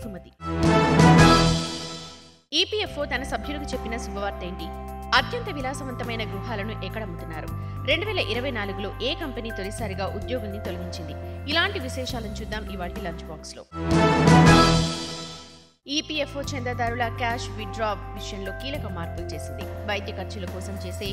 బహుమతి. ఈపీఎఫ్ఓ తన సభ్యులకు చెప్పిన శుభవార్త ఏంటి? అత్యంత విలాసవంతమైన గృహాలను ఎక్కడ అమ్ముతున్నారు? 2024లో ఏ కంపెనీ తొలిసారిగా ఉద్యోగుల్ని తొలగించింది? ఇలాంటి విశేషాలను చూద్దాం ఇవాల్టి లంచ్ బాక్స్ లో. ఈపీఎఫ్ఓ చందాదారుల క్యాష్ విత్డ్రా విషయంలో కీలక మార్పులు చేసింది. వైద్య ఖర్చుల కోసం చేసే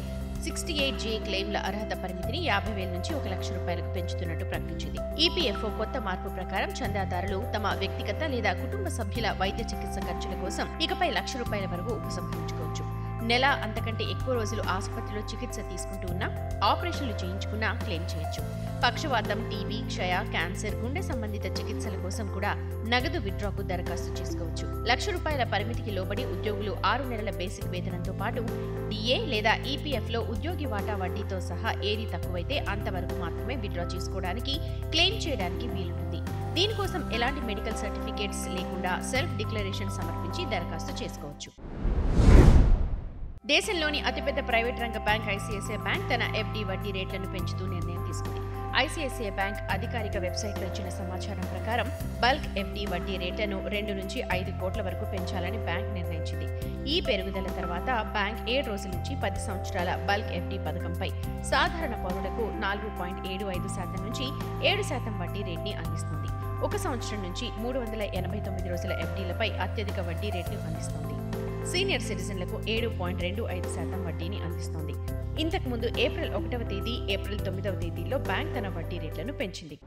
68J క్లెయిమ్ల అర్హత పరిమితిని 50,000 నుంచి 1,00,000 రూపాయలకు పెంచుతున్నట్టు ప్రకటించింది. ఈపీఎఫ్ఓ కొత్త మార్పు ప్రకారం చందాదారులు తమ వ్యక్తిగత లేదా కుటుంబ సభ్యుల వైద్య చికిత్స ఖర్చుల కోసం ఇకపై ₹1,00,000 వరకు ఉపసంహరించుకోవచ్చు. నెల అంతకంటే ఎక్కువ రోజులు ఆసుపత్రిలో చికిత్స తీసుకుంటూ ఉన్నా, ఆపరేషన్లు చేయించుకున్నా క్లెయిమ్ చేయొచ్చు. పక్షవాతం, టీబీ, క్షయ, క్యాన్సర్, గుండె సంబంధిత చికిత్సల కోసం కూడా నగదు విత్డ్రాకు దరఖాస్తు చేసుకోవచ్చు. ₹1,00,000 పరిమితికి లోబడి ఉద్యోగులు 6 నెలల బేసిక్ వేతనంతో పాటు డిఏ లేదా ఈపీఎఫ్లో ఉద్యోగి వాటా వడ్డీతో సహా ఏది తక్కువైతే అంతవరకు మాత్రమే విత్డ్రా చేసుకోవడానికి, క్లెయిమ్ చేయడానికి వీలుంటుంది. దీనికోసం ఎలాంటి మెడికల్ సర్టిఫికేట్స్ లేకుండా సెల్ఫ్ డిక్లరేషన్ సమర్పించి దరఖాస్తు చేసుకోవచ్చు. దేశంలోని అతిపెద్ద ప్రైవేట్ రంగ బ్యాంక్ ఐసీఐసీఐ బ్యాంక్ తన ఎఫ్డీ వడ్డీ రేట్లను పెంచుతూ నిర్ణయం తీసుకుంది. ఐసీఐసీఐ బ్యాంక్ అధికారిక వెబ్సైట్లో ఇచ్చిన సమాచారం ప్రకారం బల్క్ ఎఫ్డీ వడ్డీ రేట్లను 2 నుంచి 5 కోట్ల వరకు పెంచాలని బ్యాంక్ నిర్ణయించింది. ఈ పెరుగుదల తర్వాత బ్యాంక్ 7 రోజుల నుంచి 10 సంవత్సరాల బల్క్ ఎఫ్డీ పథకంపై సాధారణ పౌరులకు 4.75% నుంచి 7% వడ్డీ రేట్ని అందిస్తుంది. 1 సంవత్సరం నుంచి 389 రోజుల ఎఫ్డీలపై అత్యధిక వడ్డీ రేట్ను అందిస్తోంది. సీనియర్ సిటిజన్లకు 7.25% వడ్డీని అందిస్తోంది. ఇంతకుముందు ఏప్రిల్ 1వ తేదీ, ఏప్రిల్ 9వ తేదీల్లో బ్యాంక్ తన వడ్డీ రేట్లను పెంచింది.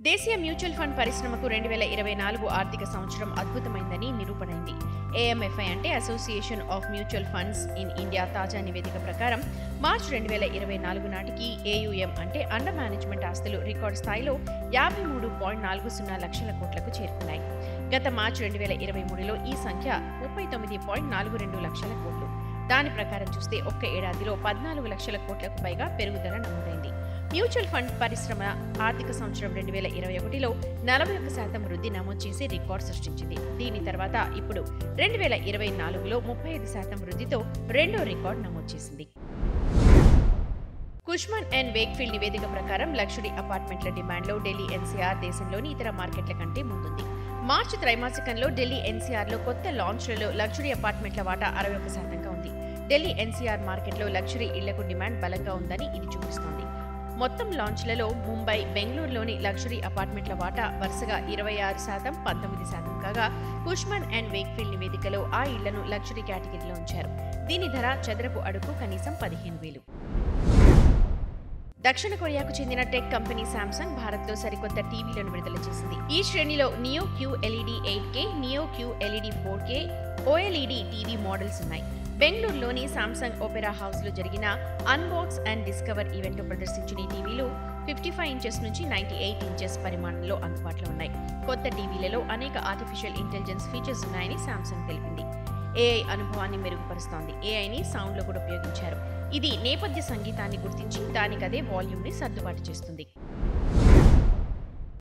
దేశీయ మ్యూచువల్ ఫండ్ పరిశ్రమకు 2024 ఆర్థిక సంవత్సరం అద్భుతమైందని నిరూపణైంది. ఏఎంఎఫ్ఐ అంటే association of mutual funds in India తాజా నివేదిక ప్రకారం మార్చి 2024 నాటికి ఏయుఎం అంటే అండర్ మేనేజ్మెంట్ ఆస్తులు రికార్డు స్థాయిలో 53.40 లక్షల కోట్లకు చేరుకున్నాయి. గత మార్చి 2023లో ఈ సంఖ్య 39.42 లక్షల కోట్లు. దాని ప్రకారం చూస్తే ఒక్క ఏడాదిలో 14 లక్షల కోట్లకు పైగా పెరుగుదల నమోదైంది. మ్యూచువల్ ఫండ్ పరిశ్రమ ఆర్థిక సంవత్సరం 2021లో 41% వృద్ధి నమోదు చేసి రికార్డు సృష్టించింది. దీని తర్వాత ఇప్పుడు 2024లో 35% వృద్ధితో రెండో రికార్డు నమోదు చేసింది. కుష్మన్ అండ్ వేక్ఫీల్డ్ నివేదిక ప్రకారం లగ్జరీ అపార్ట్మెంట్ల డిమాండ్లో ఢిల్లీ ఎన్సీఆర్ దేశంలోని ఇతర మార్కెట్ల కంటే ముందుంది. మార్చి త్రైమాసికంలో ఢిల్లీ ఎన్సీఆర్లో కొత్త లాంచ్లలో లగ్జరీ అపార్ట్మెంట్ల వాటా 61%గా ఉంది. ఢిల్లీ ఎన్సీఆర్ మార్కెట్లో లగ్జరీ ఇళ్లకు డిమాండ్ బలంగా ఉందని ఇది చూపిస్తోంది. మొత్తం లాంచ్లలో ముంబై, బెంగళూరులోని లగ్జరీ అపార్ట్మెంట్ల వాటా వరుసగా 26%, 19% కాగా కుష్మన్ అండ్ వేక్ఫీల్డ్ నివేదికలో ఆ ఇళ్లను లగ్జరీ కేటగిరీలో ఉంచారు. దీని ధర చదరపు అడుగు కనీసం 15,000. దక్షిణ కొరియాకు చెందిన టెక్ కంపెనీ శాంసంగ్ భారత్లో సరికొత్త టీవీలను విడుదల చేసింది. ఈ శ్రేణిలో neo QLED 8K, neo QLED 4K, OLED TV models ఉన్నాయి. బెంగళూరులోని శాంసంగ్ ఓపెరా హౌస్ లో జరిగిన అన్బాక్స్ అండ్ డిస్కవర్ ఈవెంట్ ప్రదర్శించిన ఈ టీవీలు 55 ఇంచెస్ నుంచి 98 ఇంచెస్ పరిమాణంలో అందుబాటులో ఉన్నాయి. కొత్త టీవీలలో అనేక ఆర్టిఫిషియల్ ఇంటెలిజెన్స్ ఫీచర్స్ ఉన్నాయని శాంసంగ్ తెలిపింది. ఏఐ అనుభవాన్ని మెరుగుపరుస్తోంది. ఏఐని సౌండ్ లో కూడా ఉపయోగించారు. ఇది నేపథ్య సంగీతాన్ని గుర్తించి దానికదే వాల్యూమ్ ని సర్దుబాటు చేస్తుంది.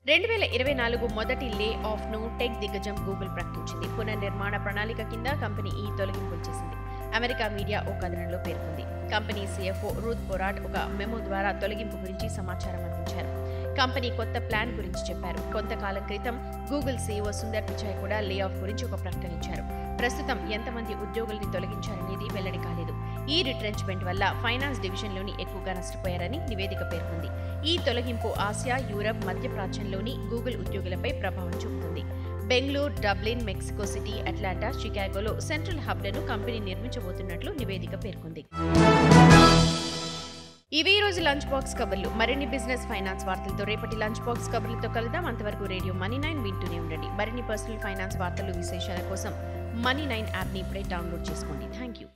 2024 మొదటి లే ఆఫ్ ను టెక్ దిగ్గజం గూగుల్ ప్రకటించింది. పునర్నిర్మాణ ప్రణాళిక కింద కంపెనీ ఈ తొలగింపులు చేసింది. అమెరికా మీడియా ఓ కథనంలో పేర్కొంది. కంపెనీ CFO రూత్ పొరాట్ ఒక మెమో ద్వారా తొలగింపు గురించి సమాచారం అందించారు. కంపెనీ కొత్త ప్లాన్ గురించి చెప్పారు. కొంతకాలం క్రితం గూగుల్ CEO సుందర్ పిచాయ్ కూడా లే ఆఫ్ గురించి ఒక ప్రకటన ఇచ్చారు. ప్రస్తుతం ఎంతమంది ఉద్యోగుల్ని తొలగించారనేది వెల్లడి కాలేదు. ఈ రిట్రెంచ్మెంట్ వల్ల ఫైనాన్స్ డివిజన్లోని ఎక్కువగా నష్టపోయారని నివేదిక పేర్కొంది. ఈ తొలగింపు ఆసియా, యూరప్, మధ్యప్రాచ్యంలోని గూగుల్ ఉద్యోగులపై ప్రభావం చూపుతుంది. Bengaluru, Dublin, Mexico City, Atlanta, షికాగోలో సెంట్రల్ హబ్లను కంపెనీ నిర్మించబోతున్నట్లు నివేదిక పేర్కొంది. ఇవి ఈ రోజు లంచ్ బాక్స్ కబుర్లు. మరిన్ని బిజినెస్, ఫైనాన్స్ వార్తలతో రేపటి లంచ్ బాక్స్ కబుర్లతో కలుద్దాం. అంతవరకు రేడియో Money9 వింటూనే ఉండండి. మరిన్ని పర్సనల్ ఫైనాన్స్ వార్తలు, విశేషాల కోసం Money9 యాప్ని ఇప్పుడే డౌన్లోడ్ చేసుకోండి. Thank you.